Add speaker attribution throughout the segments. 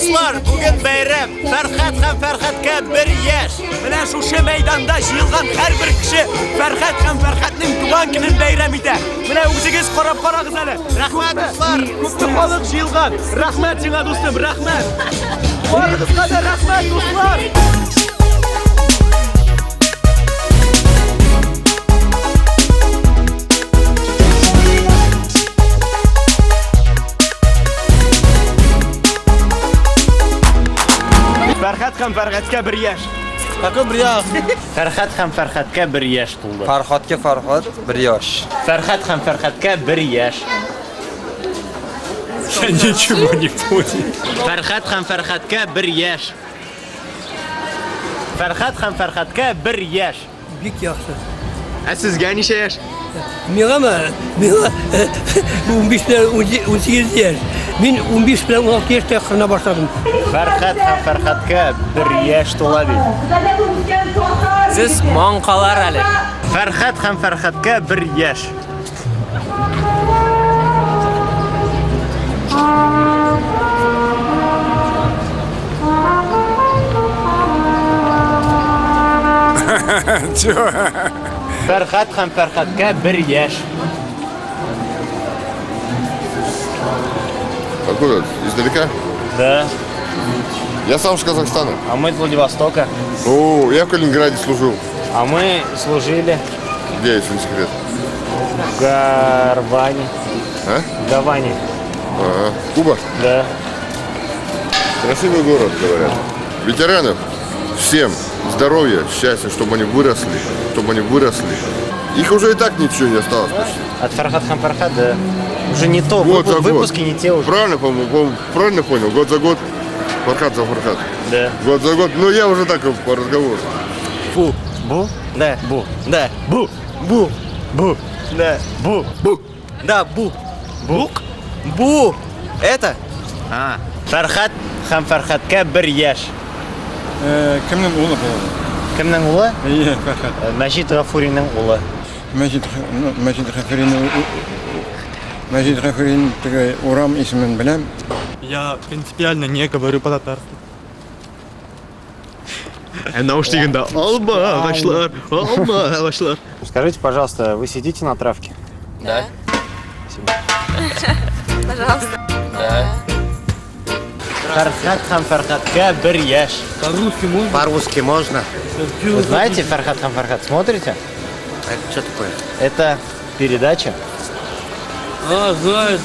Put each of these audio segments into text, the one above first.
Speaker 1: Dostlar, bugün bayram. Farhat ham Farhatga 1 yosh. Mana shu maydonda yig'ilgan har bir kishi Farhat ham Farhatning tug'an kunini bayramida. Mana o'zingiz qarab qarag'iz hali. Rahmat do'stlar. Ko'pchilik xalq yig'ilgan. Rahmat senga do'stim, rahmat. O'rningizga da rahmat do'stlar. Farhat ham Farhatga 1 yosh.
Speaker 2: Qaqo 1 yosh.
Speaker 1: Farhat ham Farhatga 1 yosh to'ldi.
Speaker 2: Farhodga Farhod 1 yosh.
Speaker 1: Farhat ham Farhatga 1 yosh.
Speaker 3: Я ничего не понял.
Speaker 1: Farhat ham Farhatga 1 yosh. Farhat ham Farhatga 1 yosh.
Speaker 4: Bek yaxshi.
Speaker 1: Sizga necha yosh?
Speaker 4: Menga 15 bilan 18 yosh. Men 15 bilan 16 yoshda qilina boshladim.
Speaker 1: Farhat ham Farhatga 1 yosh to'ladi.
Speaker 2: Siz monqalar hali.
Speaker 1: Farhat ham Farhatga 1 yosh.
Speaker 3: Чё?
Speaker 1: Farhat ham Farhatga 1 yosh.
Speaker 5: Откуда? Издалека?
Speaker 1: Да.
Speaker 5: Я сам с Казахстана.
Speaker 1: А мы из Владивостока.
Speaker 5: О, я в Калининграде служил.
Speaker 1: А мы служили
Speaker 5: Где, если не секрет?
Speaker 1: в Гарване.
Speaker 5: А?
Speaker 1: В Гаване.
Speaker 5: Ага. Куба?
Speaker 1: Да.
Speaker 5: Красивый город, говорят. Ветеранов всем здоровья, счастья, чтобы они выросли. Их уже и так ничего не осталось почти.
Speaker 1: От Фархат хам Фархат, да. Уже не то,
Speaker 5: Год за год.
Speaker 1: выпуски не те уже.
Speaker 5: Правильно, по-моему, правильно понял? Год за год. Фархат за Фархат.
Speaker 1: Да.
Speaker 5: Год за год. Ну, я уже так по разговору.
Speaker 1: Бу. Бу?
Speaker 2: Да.
Speaker 1: Бу.
Speaker 2: Да.
Speaker 1: Бу.
Speaker 2: Бу.
Speaker 1: Бу.
Speaker 2: Да.
Speaker 1: Бу. Бу.
Speaker 2: Да, бу.
Speaker 1: Бук?
Speaker 2: Бу. Это?
Speaker 1: А. Фархат хам Фархатка 1 yosh.
Speaker 3: Кімнің ұлы бұл?
Speaker 1: Кімнің ұлы?
Speaker 3: Иә, Фархат.
Speaker 1: Мәжит Гафуриның ұлы.
Speaker 3: Мәжит Гафурин такой Урам исемен білем.
Speaker 6: Я принципиально не говорю по-татарски.
Speaker 1: Наушнигында алма башлар. Скажите, пожалуйста, вы сидите на травке?
Speaker 2: Да.
Speaker 7: Пожалуйста.
Speaker 2: Да.
Speaker 1: Фархат хам Фархатка 1 yosh.
Speaker 4: По-русски можно?
Speaker 1: По-русски можно. Вы знаете Фархат хам Фархат? Смотрите?
Speaker 2: Это что такое?
Speaker 1: Это передача.
Speaker 4: Знаю.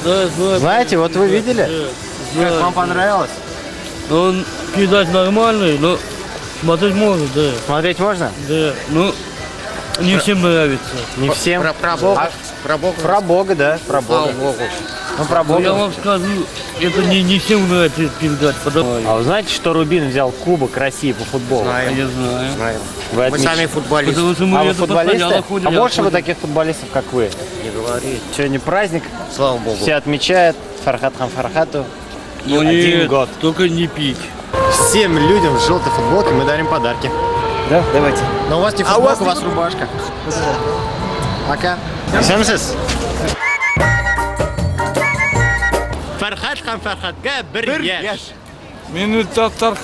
Speaker 1: Знаете, вот вы видели? Как вам понравилось?
Speaker 4: Он передать нормальный, но смотреть можно, да.
Speaker 1: Смотреть можно?
Speaker 4: Да. Ну, не всем нравится.
Speaker 1: Не всем.
Speaker 2: Про Бога.
Speaker 1: Про Бога, да. Про Бога. Ну, про
Speaker 4: Но я
Speaker 1: Бога.
Speaker 4: вам скажу, это не всем нравится передать. Потому...
Speaker 1: А вы знаете, что Рубин взял Кубок России по футболу?
Speaker 2: Знаем.
Speaker 4: Я знаю.
Speaker 2: Знаем.
Speaker 1: Вы
Speaker 2: Мы
Speaker 1: отмеч-
Speaker 2: сами футболисты.
Speaker 4: Потому что мы
Speaker 1: А вы
Speaker 4: это
Speaker 1: футболисты?
Speaker 4: постоянно ходим.
Speaker 1: А больше вы таких футболистов, как вы?
Speaker 2: Не говори.
Speaker 1: Сегодня праздник,
Speaker 2: Слава Богу.
Speaker 1: все отмечают Фархат хам Фархату.
Speaker 4: Но
Speaker 1: 1
Speaker 4: нет,
Speaker 1: год.
Speaker 4: только не пить.
Speaker 1: Всем людям с желтой футболкой мы дарим подарки. Да, давайте. Но у вас не футболка, у вас рубашка. Пока. Сенсис. Фархат хам Фархатка 1 yosh.
Speaker 3: Мен татар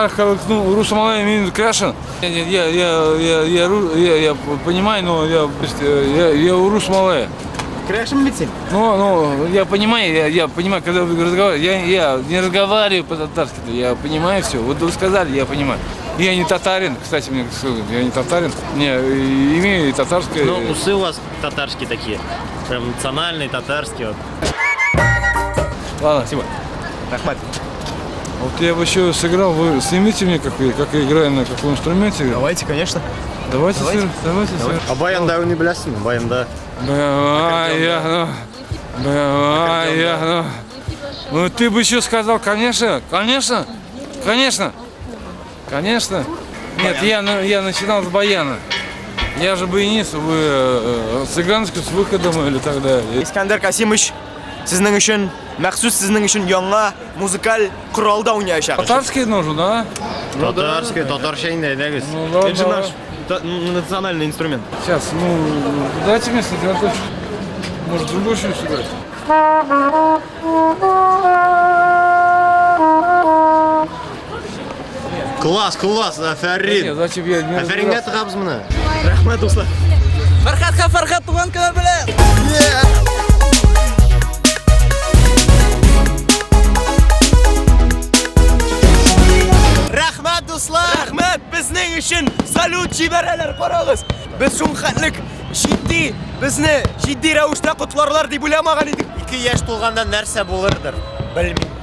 Speaker 3: халқының рус малай мен крашен. Я понимаю, но я рус малай.
Speaker 1: Крашем лицем.
Speaker 3: Ну, я понимаю, когда вы разговариваете, я не разговариваю по-татарски, я понимаю все. Вот вы сказали, я понимаю. Я не татарин, кстати, мне сказали, я не татарин, не имею татарское.
Speaker 1: Ну, усы у вас татарские такие. Прям национальные, татарские. Вот.
Speaker 3: Ладно, спасибо.
Speaker 1: Рахмат.
Speaker 3: Вот я бы еще сыграл, вы снимите мне, как я играю на каком инструменте.
Speaker 6: Давайте, конечно.
Speaker 3: Давайте. Сыграем.
Speaker 1: А баянда не блясим, баянда.
Speaker 3: Ну ты бы еще сказал, конечно. Нет, я начинал с баяна. Я же баянист, вы цыганский с выходом или так далее.
Speaker 6: Искандер Касимович, sizning uchun, maxsus sizning uchun yangi muzikal qurolda o'ynayapmiz.
Speaker 3: Татарский нужен, да?
Speaker 1: Татарский, татарщина, да,
Speaker 3: Ну,
Speaker 6: Это же
Speaker 3: ладно.
Speaker 6: наш национальный инструмент.
Speaker 3: Сейчас, дайте мне сыграть. Может, другой что-нибудь сыграть?
Speaker 1: Класс, класс,
Speaker 3: Нет,
Speaker 1: афәрин.
Speaker 3: зачем я не
Speaker 1: Афәрингә
Speaker 3: разбирался?
Speaker 1: тыгабыз моны.
Speaker 6: Рәхмәт, дуслар.
Speaker 1: Фәрхәт һәм Фәрхәт туган көне белән. Рәхмәт, дуслар. Рәхмәт, безнең өчен салют җибәрәләр, карагыз. Без шул хәтлек җитди, безне җитди рәвештә котларлар дип уйламаган идек. 2 яшь тулганда нәрсә булырдыр? Белмим.